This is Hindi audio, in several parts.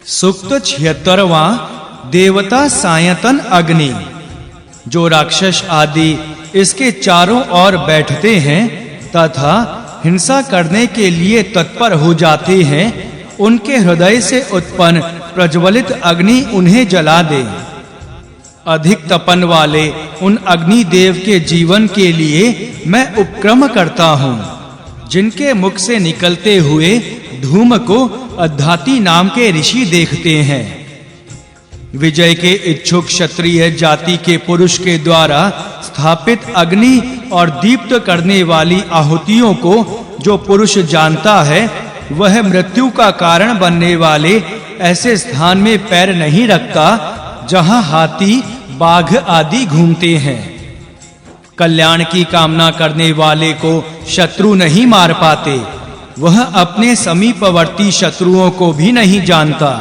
सूक्त 76वां देवता सायतन अग्नि। जो राक्षस आदि इसके चारों ओर बैठते हैं तथा हिंसा करने के लिए तत्पर हो जाते हैं, उनके हृदय से उत्पन्न प्रज्वलित अग्नि उन्हें जला दे। अधिक तपन वाले उन अग्नि देव के जीवन के लिए मैं उपक्रम करता हूँ, जिनके मुख से निकलते हुए धूम को अद्धाति नाम के ऋषि देखते हैं। विजय के इच्छुक क्षत्रिय जाति के पुरुष के द्वारा स्थापित अग्नि और दीप्त करने वाली आहुतियों को जो पुरुष जानता है, वह मृत्यु का कारण बनने वाले ऐसे स्थान में पैर नहीं रखता जहां हाथी बाघ आदि घूमते हैं। कल्याण की कामना करने वाले को शत्रु नहीं मार पाते, वह अपने समीपवर्ती शत्रुओं को भी नहीं जानता।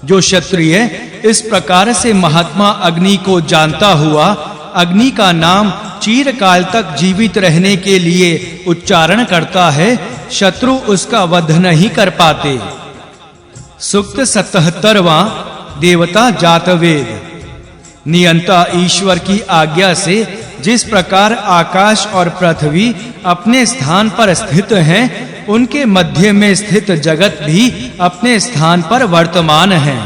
जो क्षत्रिय इस प्रकार से महात्मा अग्नि को जानता हुआ अग्नि का नाम चिरकाल तक जीवित रहने के लिए उच्चारण करता है, शत्रु उसका वध नहीं कर पाते। सूक्त 77वां देवता जातवेद। नियंता ईश्वर की आज्ञा से जिस प्रकार आकाश और पृथ्वी अपने स्थान पर स्थित हैं, उनके मध्य में स्थित जगत भी अपने स्थान पर वर्तमान है।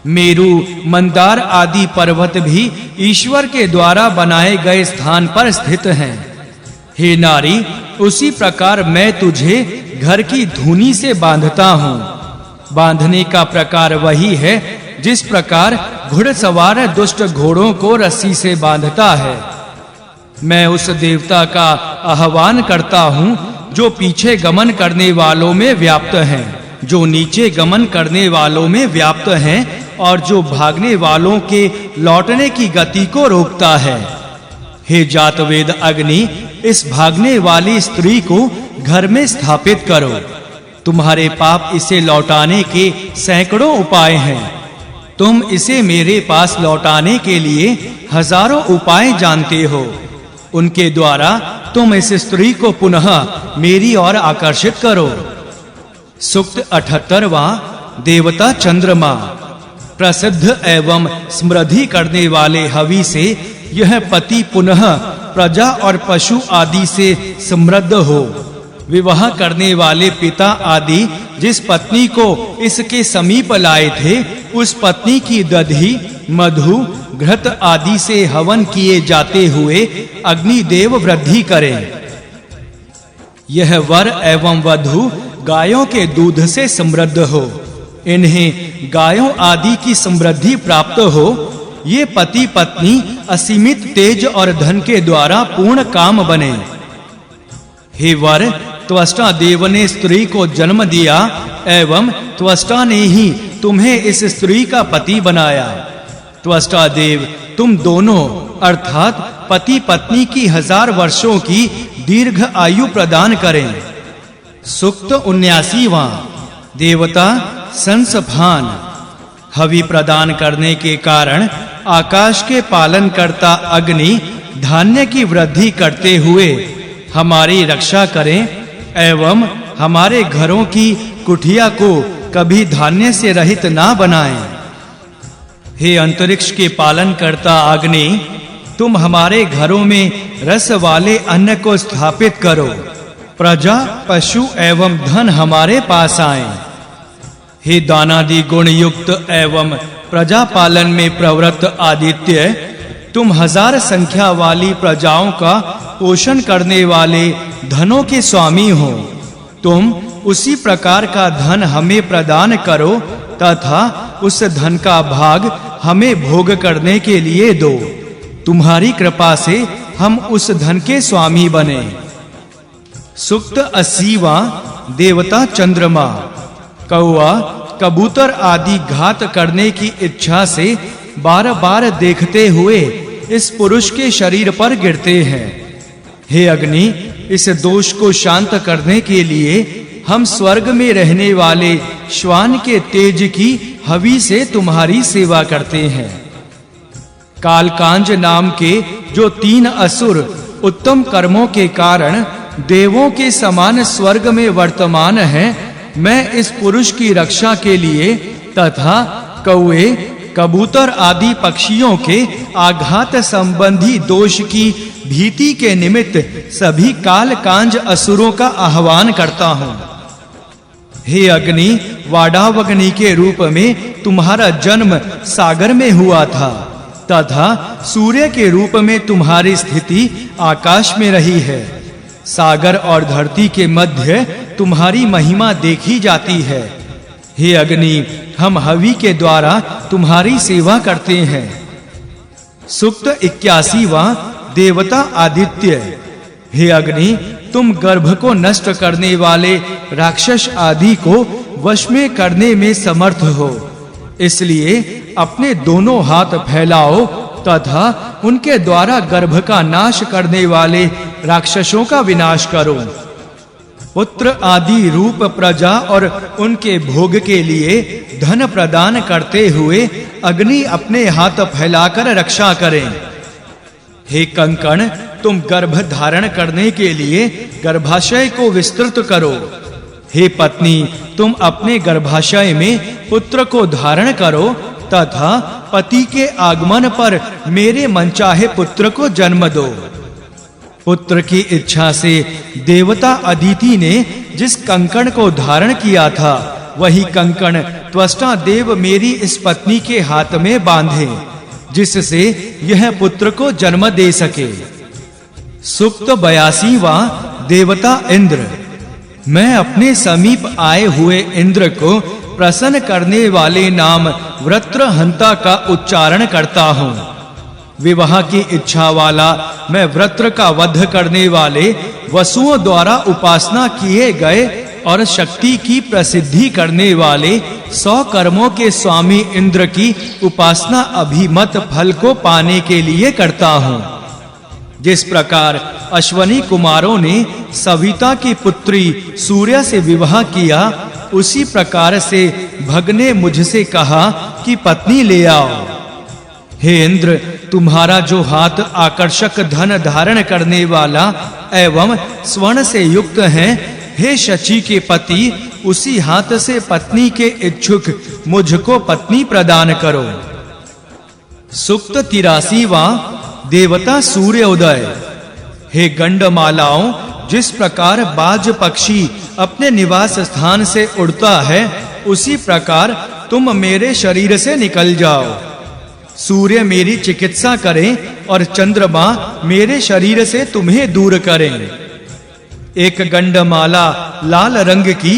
मेरु, मंदार आदि पर्वत भी ईश्वर के द्वारा बनाए गए स्थान पर स्थित हैं। हे नारी, उसी प्रकार मैं तुझे घर की धूनी से बांधता हूँ। बांधने का प्रकार वही है जिस प्रकार घुड़सवार दुष्ट घोड़ों को रस्सी से बांधता है। मैं उस देवता का आह्वान करता हूँ जो पीछे गमन करने वालों में व्याप्त हैं, जो नीचे गमन करने वालों में व्याप्त हैं और जो भागने वालों के लौटने की गति को रोकता है। हे जातवेद अग्नि, इस भागने वाली स्त्री को घर में स्थापित करो। तुम्हारे पाप इसे लौटाने के सैकड़ों उपाय हैं। तुम इसे मेरे पास लौटाने के लिए हजारों उपाय जानते हो। उनके द्वारा तुम इस स्त्री को पुनः मेरी ओर आकर्षित करो। सूक्त 78वां देवता चंद्रमा। प्रसिद्ध एवं समृद्धि करने वाले हवि से यह पति पुनः प्रजा और पशु आदि से समृद्ध हो। विवाह करने वाले पिता आदि जिस पत्नी को इसके समीप लाए थे, उस पत्नी की दधि, मधु, घृत आदि से हवन किए जाते हुए अग्निदेव वृद्धि करें। यह वर एवं वधु गायों के दूध से समृद्ध हो, इन्हें गायों आदि की समृद्धि प्राप्त हो। ये पति पत्नी असीमित तेज और धन के द्वारा पूर्ण काम बने। हे वर, त्वष्टा देव ने स्त्री को जन्म दिया एवं त्वष्टा ने ही तुम्हें इस स्त्री का पति बनाया। त्वष्टा देव तुम दोनों अर्थात पति पत्नी की 1000 वर्षों की दीर्घ आयु प्रदान करें। सूक्त 79वां देवता संसफान। हवि प्रदान करने के कारण आकाश के पालन करता अग्नि धान्य की वृद्धि करते हुए हमारी रक्षा करें एवं हमारे घरों की कुटिया को कभी धान्य से रहित ना बनाएं। हे अंतरिक्ष के पालन करता अग्नि, तुम हमारे घरों में रस वाले अन्न को स्थापित करो। प्रजा, पशु एवं धन हमारे पास आए। हे दानादि गुण युक्त एवं प्रजा पालन में प्रवृत्त आदित्य, तुम 1000 संख्या वाली प्रजाओं का पोषण करने वाले धनों के स्वामी हो। तुम उसी प्रकार का धन हमें प्रदान करो तथा उस धन का भाग हमें भोग करने के लिए दो। तुम्हारी कृपा से हम उस धन के स्वामी बने। सूक्त 80वां देवता चंद्रमा। कौआ, कबूतर आदि घात करने की इच्छा से बार-बार देखते हुए इस पुरुष के शरीर पर गिरते हैं। हे अग्नि, इस दोष को शांत करने के लिए हम स्वर्ग में रहने वाले श्वान के तेज की हवि से तुम्हारी सेवा करते हैं। कालकांज नाम के जो 3 असुर उत्तम कर्मों के कारण देवों के समान स्वर्ग में वर्तमान हैं, मैं इस पुरुष की रक्षा के लिए तथा कौए, कबूतर आदि पक्षियों के आघात संबंधी दोष की भीति के निमित्त सभी काल कांज असुरों का आह्वान करता हूँ। हे अग्नि, वाडावग्नि के रूप में तुम्हारा जन्म सागर में हुआ था तथा सूर्य के रूप में तुम्हारी स्थिति आकाश में रही है। सागर और धरती के मध्य तुम्हारी महिमा देखी जाती है। हे अग्नि, हम हवि के द्वारा तुम्हारी सेवा करते हैं। सूक्त 81वां देवता आदित्य। हे अग्नि, तुम गर्भ को नष्ट करने वाले राक्षस आदि को वश में करने में समर्थ हो, इसलिए अपने दोनों हाथ फैलाओ तथा उनके द्वारा गर्भ का नाश करने वाले राक्षसों का विनाश करो। पुत्र आदि रूप प्रजा और उनके भोग के लिए धन प्रदान करते हुए अग्नि अपने हाथ फैलाकर रक्षा करें। हे कंकण, तुम गर्भ धारण करने के लिए गर्भाशय को विस्तृत करो। हे पत्नी, तुम अपने गर्भाशय में पुत्र को धारण करो तथा पति के आगमन पर मेरे मनचाहे पुत्र को जन्म दो। पुत्र की इच्छा से देवता अदिति ने जिस कंकण को धारण किया था, वही कंकण त्वष्टा देव मेरी इस पत्नी के हाथ में बांधे, जिससे यह पुत्र को जन्म दे सके। सूक्त 82वां देवता इंद्र। मैं अपने समीप आए हुए इंद्र को प्रसन्न करने वाले नाम वृत्रहंता का उच्चारण करता हूँ। विवाह की इच्छा वाला मैं वृत्र का वध करने वाले वसुओं द्वारा उपासना किए गए और शक्ति की प्रसिद्धि करने वाले 100 कर्मों के स्वामी इंद्र की उपासना अभिमत फल को पाने के लिए करता हूँ। जिस प्रकार अश्वनी कुमारों ने सविता की पुत्री सूर्य से विवाह किया, उसी प्रकार से भग ने मुझसे कहा कि पत्नी ले आओ। हे इंद्र, तुम्हारा जो हाथ आकर्षक धन धारण करने वाला एवं स्वर्ण से युक्त है, हे शची के पति, उसी हाथ से पत्नी के इच्छुक मुझको पत्नी प्रदान करो। सूक्त 83वां देवता सूर्योदय। हे गंडमालाओं, जिस प्रकार बाज पक्षी अपने निवास स्थान से उड़ता है, उसी प्रकार तुम मेरे शरीर से निकल जाओ। सूर्य मेरी चिकित्सा करें और चंद्रमा मेरे शरीर से तुम्हें दूर करें। एक गंडमाला लाल रंग की,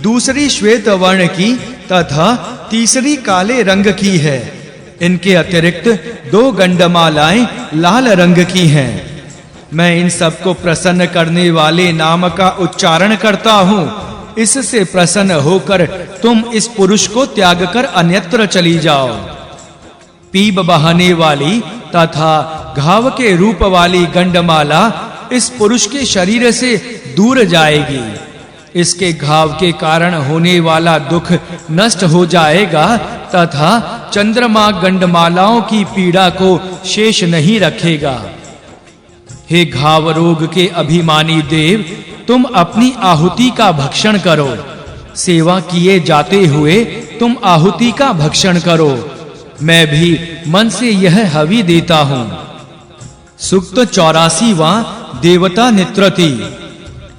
दूसरी श्वेत वर्ण की तथा तीसरी काले रंग की है। इनके अतिरिक्त 2 गंडमालाएं लाल रंग की हैं। मैं इन सबको प्रसन्न करने वाले नाम का उच्चारण करता हूँ। इससे प्रसन्न होकर तुम इस पुरुष को त्याग कर अन्यत्र चली जाओ। पीप बहाने वाली तथा घाव के रूप वाली गंडमाला इस पुरुष के शरीर से दूर जाएगी। इसके घाव के कारण होने वाला दुख नष्ट हो जाएगा तथा चंद्रमा गंडमालाओं की पीड़ा को शेष नहीं रखेगा। हे घाव रोग के अभिमानी देव, तुम अपनी आहुति का भक्षण करो। सेवा किए जाते हुए तुम आहुति का भक्षण करो। मैं भी मन से यह हवि देता हूँ। सूक्त 84वां देवता नित्रति।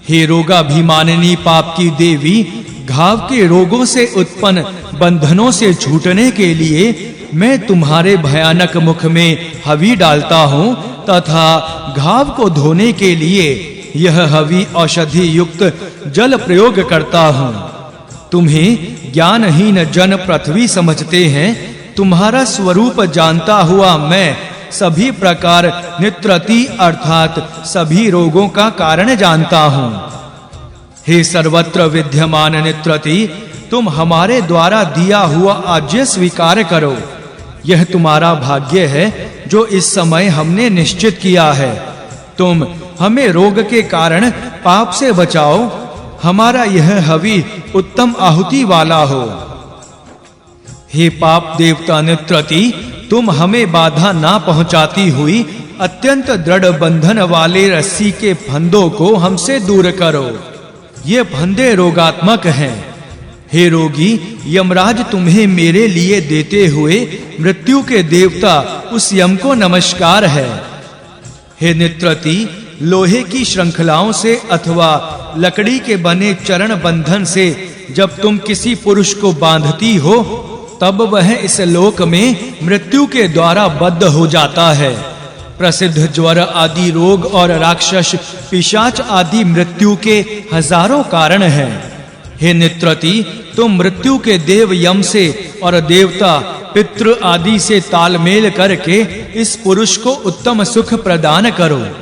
हे रोगाभिमानिनी पाप की देवी, घाव के रोगों से उत्पन्न बंधनों से छूटने के लिए मैं तुम्हारे भयानक मुख में हवि डालता हूँ तथा घाव को धोने के लिए यह हवि औषधि युक्त जल प्रयोग करता हूँ। तुम्हें ज्ञानहीन जन पृथ्वी समझते हैं। तुम्हारा स्वरूप जानता हुआ मैं सभी प्रकार नित्रति अर्थात सभी रोगों का कारण जानता हूँ। हे सर्वत्र विद्यमान नित्रति, तुम हमारे द्वारा दिया हुआ आज्ञा स्वीकार करो। यह तुम्हारा भाग्य है जो इस समय हमने निश्चित किया है। तुम हमें रोग के कारण पाप से बचाओ। हमारा यह हवि उत्तम आहुति वाला हो। हे पाप देवता नित्रति, तुम हमें बाधा ना पहुंचाती हुई अत्यंत दृढ़ बंधन वाले रस्सी के फंदों को हमसे दूर करो। ये फंदे रोगात्मक हैं। हे रोगी, यमराज तुम्हें मेरे लिए देते हुए मृत्यु के देवता उस यम को नमस्कार है। हे नित्रति, लोहे की श्रृंखलाओं से अथवा लकड़ी के बने चरण बंधन से जब तुम किसी पुरुष को बांधती हो, तब वह इस लोक में मृत्यु के द्वारा बद्ध हो जाता है। प्रसिद्ध ज्वर आदि रोग और राक्षस पिशाच आदि मृत्यु के हजारों कारण हैं। हे नित्रति, तुम मृत्यु के देव यम से और देवता पितृ आदि से तालमेल करके इस पुरुष को उत्तम सुख प्रदान करो।